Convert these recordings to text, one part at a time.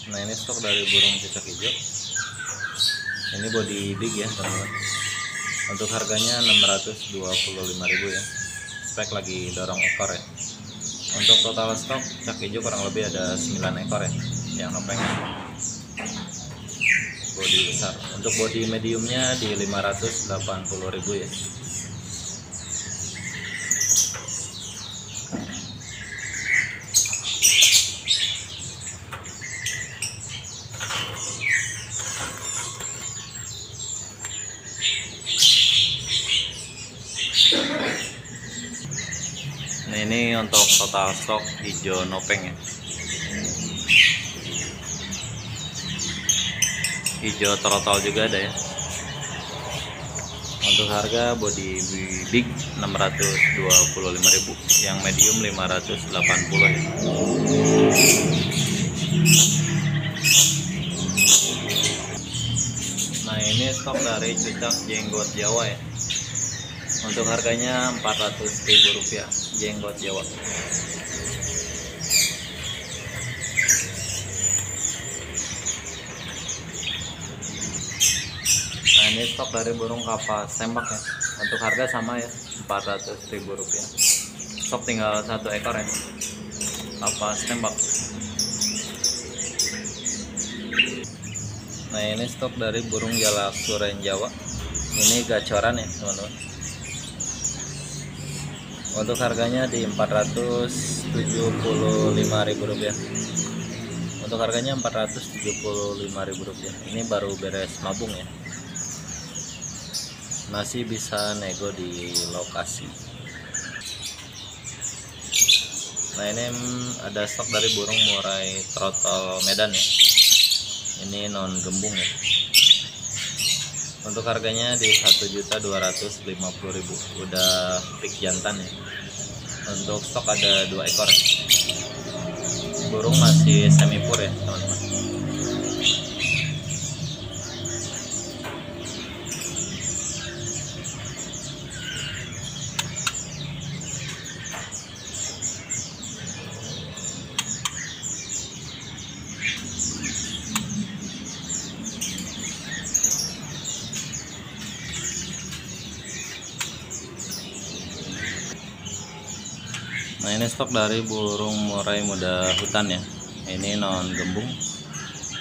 Nah ini stok dari burung cicak hijau. Ini body big ya teman-teman. Untuk harganya 625.000 ya. Spek lagi dorong ekor ya. Untuk total stok cicak hijau kurang lebih ada 9 ekor ya yang nopeng. Body besar. Untuk body mediumnya di 580.000 ya. Nah ini untuk total stok hijau nopeng ya. Hijau trotol juga ada ya. Untuk harga body big 625.000, yang medium 580 ya. Nah ini stok dari cicak jenggot Jawa ya. Untuk harganya 400.000 rupiah jenggot Jawa. Nah ini stok dari burung kapas tembak ya. Untuk harga sama ya, 400.000 rupiah. Stok tinggal 1 ekor ya, kapas tembak. Nah ini stok dari burung jalak suren Jawa. Ini gacoran ya teman-teman. Untuk harganya di 475.000 rupiah. Untuk harganya 475.000 rupiah. Ini baru beres mabung ya. Masih bisa nego di lokasi. Nah ini ada stok dari burung murai trotol Medan ya. Ini non gembung ya. Untuk harganya di 1.250.000. Udah pick jantan ya. Untuk stok ada 2 ekor. Burung masih semi pur ya teman-teman. Nah ini stok dari burung murai muda hutan ya. Ini non gembung.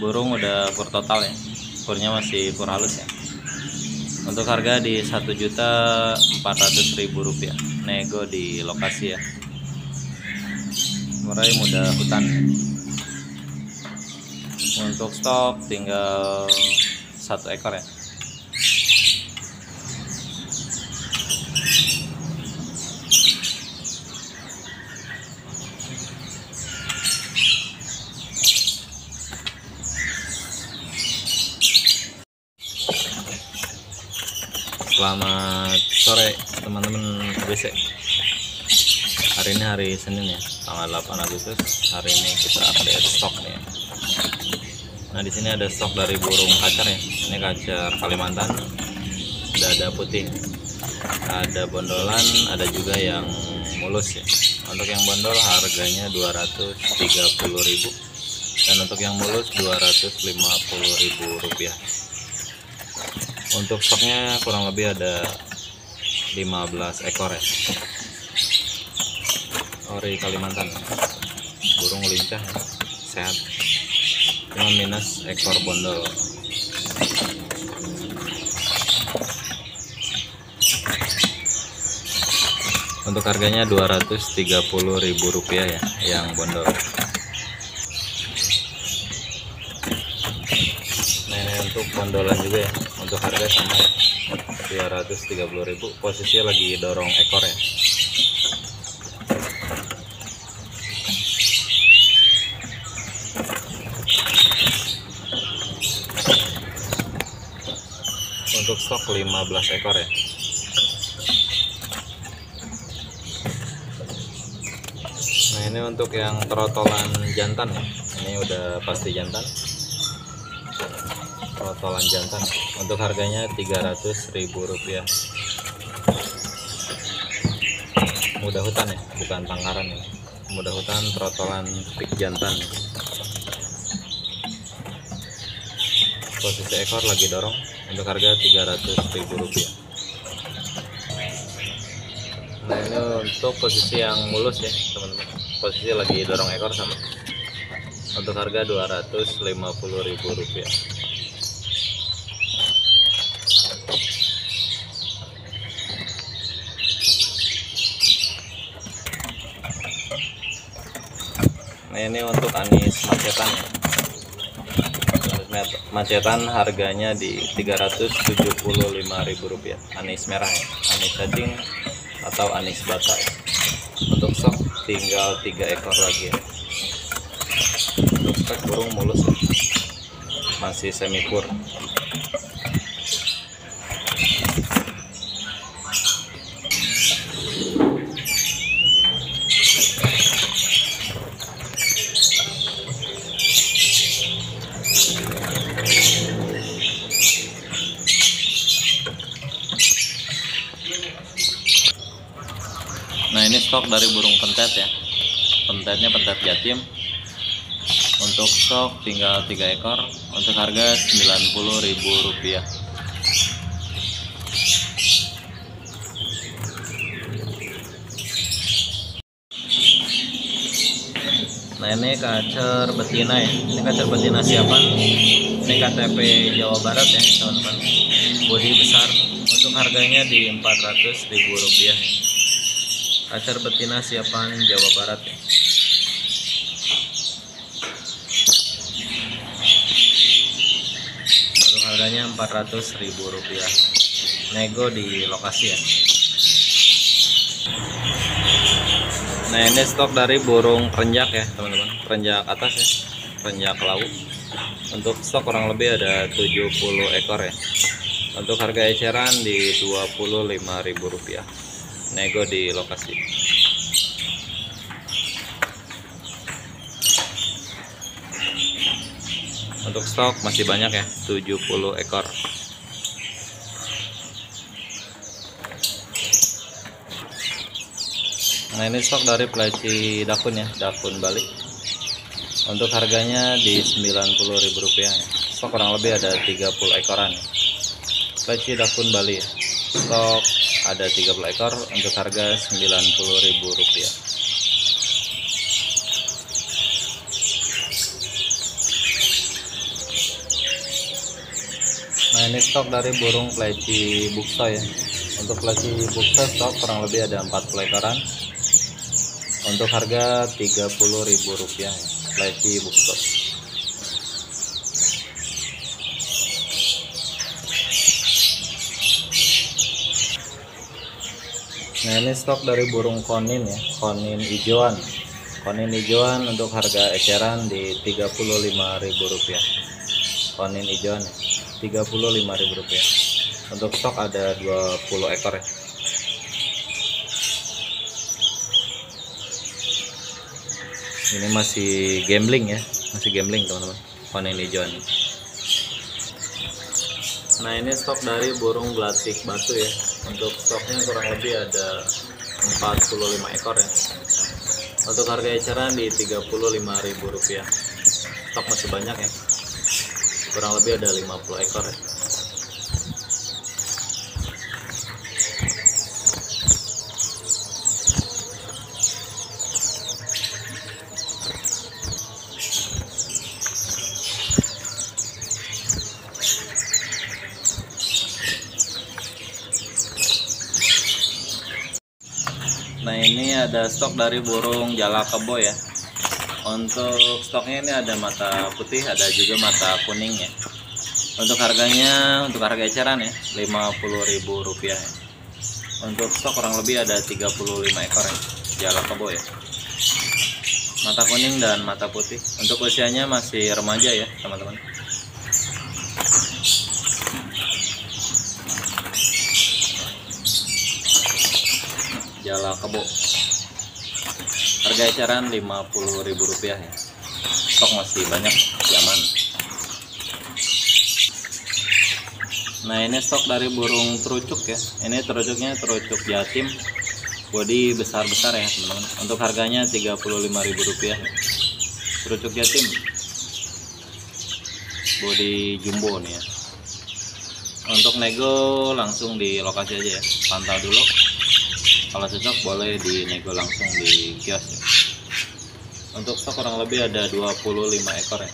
Burung udah pur total ya. Purnya masih pur halus ya. Untuk harga di 1.400.000 rupiah. Nego di lokasi ya. Murai muda hutan. Untuk stok tinggal 1 ekor ya. Selamat sore teman-teman BC. Hari ini hari Senin ya, tanggal 8 Agustus. Hari ini kita update stok nih. Nah di sini ada stok dari burung kacar ya. Ini kacar Kalimantan. Ada putih, ada bondolan, ada juga yang mulus ya. Untuk yang bondol harganya 230.000 dan untuk yang mulus 250.000 rupiah. Untuk stoknya kurang lebih ada 15 ekor ya. Ori Kalimantan, burung lincah ya, sehat, cuma minus ekor bondol. Untuk harganya 230.000 rupiah ya yang bondol. Nah ini untuk bondolan juga ya. Untuk harga sama ya, 230.000. Posisinya lagi dorong ekor ya. Untuk stok 15 ekor ya. Nah ini untuk yang trotolan jantan ya. Ini udah pasti jantan. Trotolan jantan. Untuk harganya 300.000 rupiah. Muda hutan ya, bukan tangkaran ya. Muda hutan trotolan pik jantan. posisi ekor lagi dorong untuk harga Rp300.000. Nah ini untuk posisi yang mulus ya teman-teman, posisi lagi dorong ekor sama, untuk harga Rp250.000. Nah ini untuk anis macetan ya. Macetan harganya di Rp375.000. Anis merah ya, anis cacing atau anis bata ya. Untuk stok tinggal 3 ekor lagi ya. Untuk spek burung mulus ya, masih semi pur. Nah ini stok dari burung pentet ya, pentetnya pentet jatim. Untuk stok tinggal 3 ekor, untuk harga Rp90.000. Nah ini kacer betina ya, ini kacer betina siapan, ini KTP Jawa Barat ya teman-teman, bodi besar, untuk harganya di Rp400.000 ya. Kacer betina siapan Jawa Barat ya. Untuk harganya Rp400.000. Nego di lokasi ya. Nah ini stok dari burung kerenjak ya teman-teman, kerenjak atas ya, kerenjak laut. Untuk stok kurang lebih ada 70 ekor ya. Untuk harga eceran di Rp25.000. Nego di lokasi. Untuk stok masih banyak ya, 70 ekor. Nah ini stok dari peleci dakun ya, dakun Bali. Untuk harganya di Rp90.000 ya. Stok kurang lebih ada 30 ekoran ya. Peleci dakun Bali ya. Stok ada 30 ekor untuk harga Rp90.000. Nah ini stok dari burung peleci bukso ya. Untuk peleci bukso stok kurang lebih ada 40 ekoran untuk harga Rp30.000 ya. Peleci bukso. Nah ini stok dari burung konin ya, konin hijauan. Konin hijauan untuk harga eceran di Rp35.000. Konin hijauan ya, Rp35.000. Untuk stok ada 20 ekor ya. Ini masih gambling ya, masih gambling teman-teman, konin hijauan. Nah ini stok dari burung gelatik batu ya. Untuk stoknya kurang lebih ada 45 ekor ya. Untuk harga eceran di Rp35.000. Stok masih banyak ya, kurang lebih ada 50 ekor ya. Nah ini ada stok dari burung jala kebo ya. Untuk stoknya ini ada mata putih, ada juga mata kuning ya. Untuk harganya, untuk harga eceran ya, Rp50.000 ya. Untuk stok kurang lebih ada 35 ekor ya, jala kebo ya. Mata kuning dan mata putih. Untuk usianya masih remaja ya teman-teman. Jala kebo. Harga eceran Rp50.000 ya. Stok masih banyak, masih aman. Nah ini stok dari burung terucuk ya. Ini terucuknya terucuk jatim, bodi besar-besar ya teman-teman. Untuk harganya Rp35.000 ya. Terucuk jatim. body jumbo nih ya. Untuk nego langsung di lokasi aja ya, pantau dulu. Kalau cocok boleh dinego langsung di kios ya. Untuk stok kurang lebih ada 25 ekor ya.